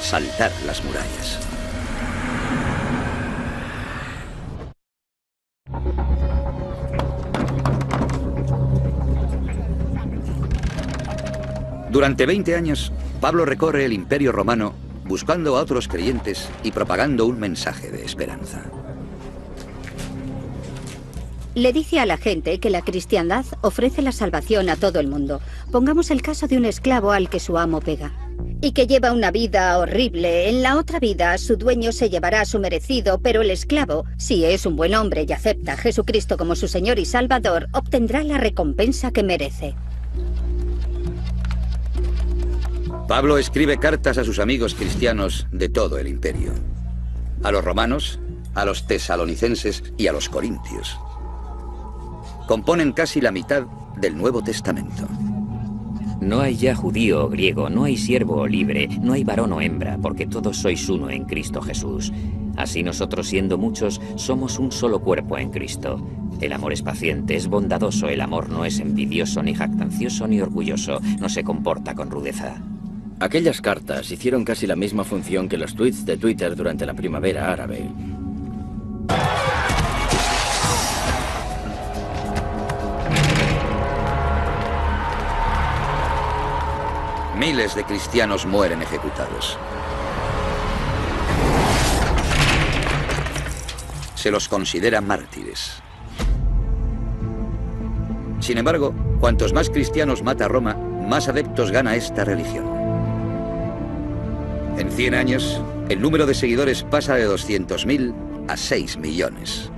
saltar las murallas. Durante 20 años, Pablo recorre el Imperio Romano buscando a otros creyentes y propagando un mensaje de esperanza. Le dice a la gente que la cristiandad ofrece la salvación a todo el mundo. Pongamos el caso de un esclavo al que su amo pega. Y que lleva una vida horrible. En la otra vida, su dueño se llevará su merecido, pero el esclavo, si es un buen hombre y acepta a Jesucristo como su Señor y Salvador, obtendrá la recompensa que merece. Pablo escribe cartas a sus amigos cristianos de todo el imperio. A los romanos, a los tesalonicenses y a los corintios. Componen casi la mitad del Nuevo Testamento. No hay ya judío o griego, no hay siervo o libre, no hay varón o hembra, porque todos sois uno en Cristo Jesús. Así nosotros, siendo muchos, somos un solo cuerpo en Cristo. El amor es paciente, es bondadoso, el amor no es envidioso, ni jactancioso, ni orgulloso, no se comporta con rudeza. Aquellas cartas hicieron casi la misma función que los tweets de Twitter durante la primavera árabe. Miles de cristianos mueren ejecutados. Se los considera mártires. Sin embargo, cuantos más cristianos mata Roma, más adeptos gana esta religión. En 100 años, el número de seguidores pasa de 200.000 a 6 millones.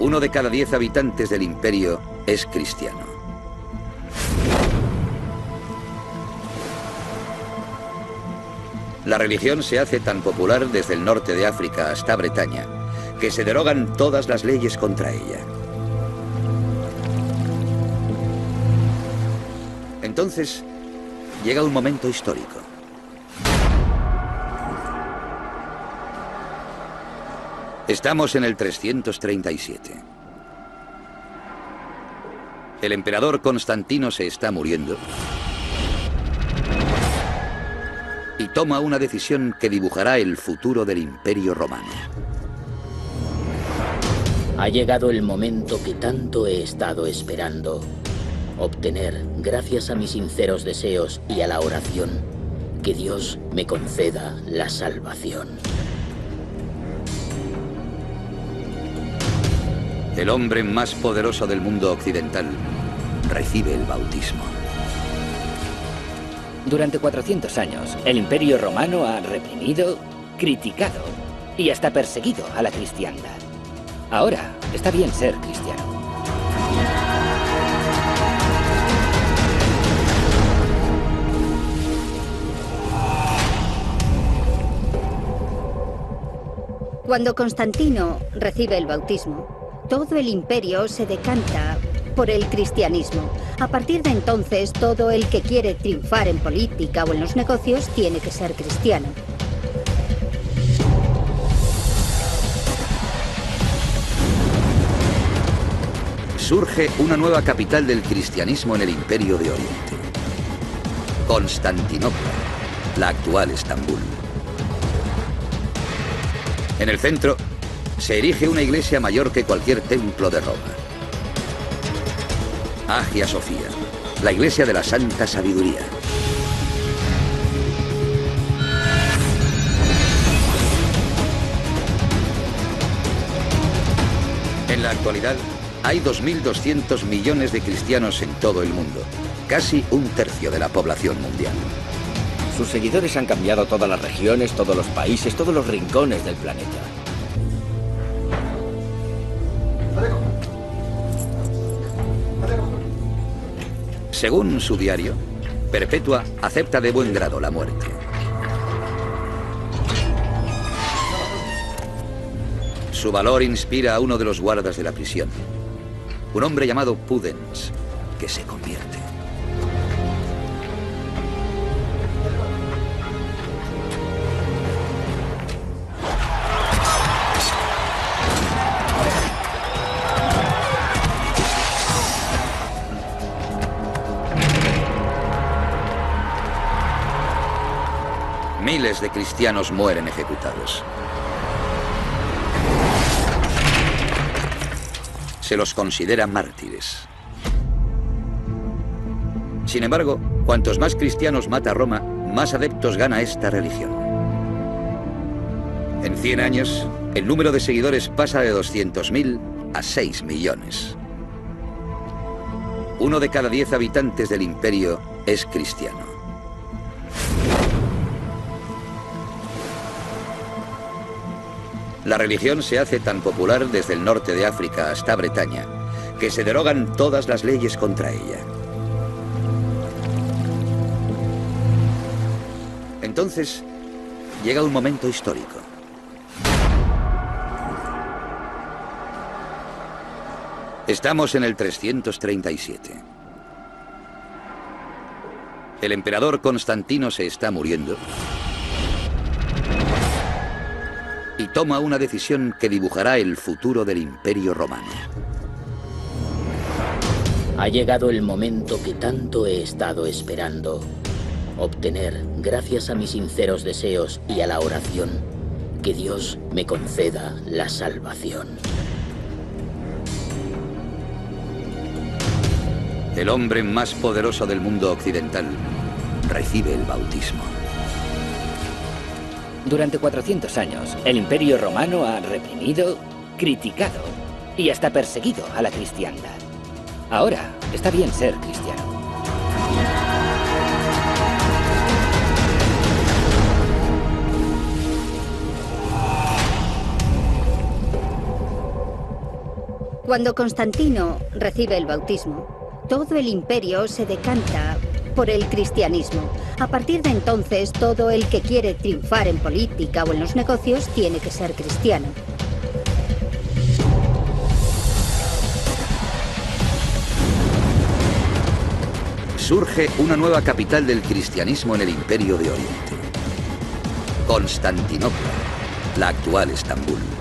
1 de cada 10 habitantes del imperio es cristiano. La religión se hace tan popular desde el norte de África hasta Bretaña, que se derogan todas las leyes contra ella. Entonces, llega un momento histórico. Estamos en el 337. El emperador Constantino se está muriendo y toma una decisión que dibujará el futuro del Imperio Romano. Ha llegado el momento que tanto he estado esperando. Obtener, gracias a mis sinceros deseos y a la oración, que Dios me conceda la salvación. El hombre más poderoso del mundo occidental recibe el bautismo. Durante 400 años, el Imperio Romano ha reprimido, criticado y hasta perseguido a la cristiandad. Ahora está bien ser cristiano. Cuando Constantino recibe el bautismo, todo el imperio se decanta por el cristianismo. A partir de entonces, todo el que quiere triunfar en política o en los negocios tiene que ser cristiano. Surge una nueva capital del cristianismo en el Imperio de Oriente. Constantinopla, la actual Estambul. En el centro se erige una iglesia mayor que cualquier templo de Roma. Hagia Sofía, la iglesia de la Santa Sabiduría. En la actualidad, hay 2.200 millones de cristianos en todo el mundo, casi un tercio de la población mundial. Sus seguidores han cambiado todas las regiones, todos los países, todos los rincones del planeta. Según su diario, Perpetua acepta de buen grado la muerte. Su valor inspira a uno de los guardas de la prisión, un hombre llamado Pudens, que se convierte. Miles de cristianos mueren ejecutados. Se los considera mártires. Sin embargo, cuantos más cristianos mata Roma, más adeptos gana esta religión. En 100 años, el número de seguidores pasa de 200.000 a 6 millones. 1 de cada 10 habitantes del imperio es cristiano. La religión se hace tan popular desde el norte de África hasta Bretaña, que se derogan todas las leyes contra ella. Entonces, llega un momento histórico. Estamos en el 337. El emperador Constantino se está muriendo y toma una decisión que dibujará el futuro del Imperio Romano. Ha llegado el momento que tanto he estado esperando. Obtener, gracias a mis sinceros deseos y a la oración, que Dios me conceda la salvación. El hombre más poderoso del mundo occidental recibe el bautismo. Durante 400 años, el Imperio Romano ha reprimido, criticado y hasta perseguido a la cristiandad. Ahora está bien ser cristiano. Cuando Constantino recibe el bautismo, todo el imperio se decanta por el cristianismo. A partir de entonces, todo el que quiere triunfar en política o en los negocios tiene que ser cristiano. Surge una nueva capital del cristianismo en el Imperio de Oriente. Constantinopla, la actual Estambul.